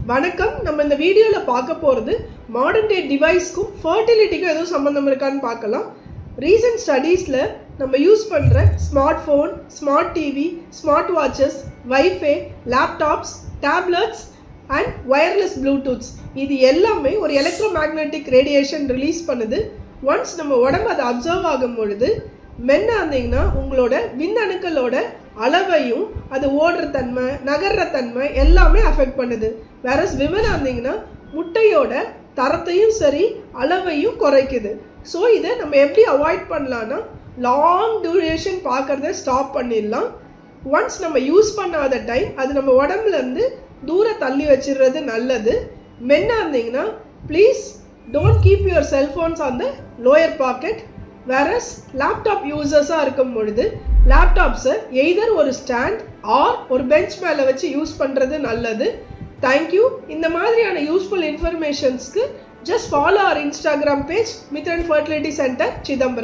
வணக்கம். நம்ம இந்த வீடியோவில் பார்க்க போகிறது மாடர்ன் டே டிவைஸ்க்கும் ஃபர்டிலிட்டிக்கும் எதுவும் சம்மந்தம் இருக்கான்னு பார்க்கலாம். ரீசன்ட் ஸ்டடீஸில் நம்ம யூஸ் பண்ணுற smart phone, smart TV, smart watches, wifi, laptops, tablets and wireless bluetooths இது எல்லாமே ஒரு எலக்ட்ரோ மேக்னெட்டிக் ரேடியேஷன் ரிலீஸ் பண்ணுது. ஒன்ஸ் நம்ம உடம்பு அதை அப்சர்வ் ஆகும் பொழுது மென்னாக இருந்தீங்கன்னா உங்களோட விந்தணுக்களோட அளவையும் அது ஓடுற தன்மை, நகர்ற தன்மை எல்லாமே அஃபெக்ட் பண்ணுது. வேற விமனாக இருந்தீங்கன்னா முட்டையோட தரத்தையும் சரி அளவையும் குறைக்குது. ஸோ இதை நம்ம எப்படி அவாய்ட் பண்ணலான்னா லாங் டியூரேஷன் பார்க்குறத ஸ்டாப் பண்ணிடலாம். ஒன்ஸ் நம்ம யூஸ் பண்ணாத டைம் அது நம்ம உடம்புலேருந்து தூரம் தள்ளி வச்சிடுறது நல்லது. மென்னாக இருந்தீங்கன்னா please don't keep your cellphones on the lower pocket. வேறஸ் லேப்டாப் யூசர்ஸாக இருக்கும் பொழுது லேப்டாப்ஸை எய்தர் ஒரு ஸ்டாண்ட் ஆர் ஒரு பெஞ்ச் மேலே வச்சு யூஸ் பண்ணுறது நல்லது. தேங்க்யூ. இந்த மாதிரியான யூஸ்ஃபுல் இன்ஃபர்மேஷன்ஸ்க்கு just follow our instagram page Mithran fertility centre Chidambaram.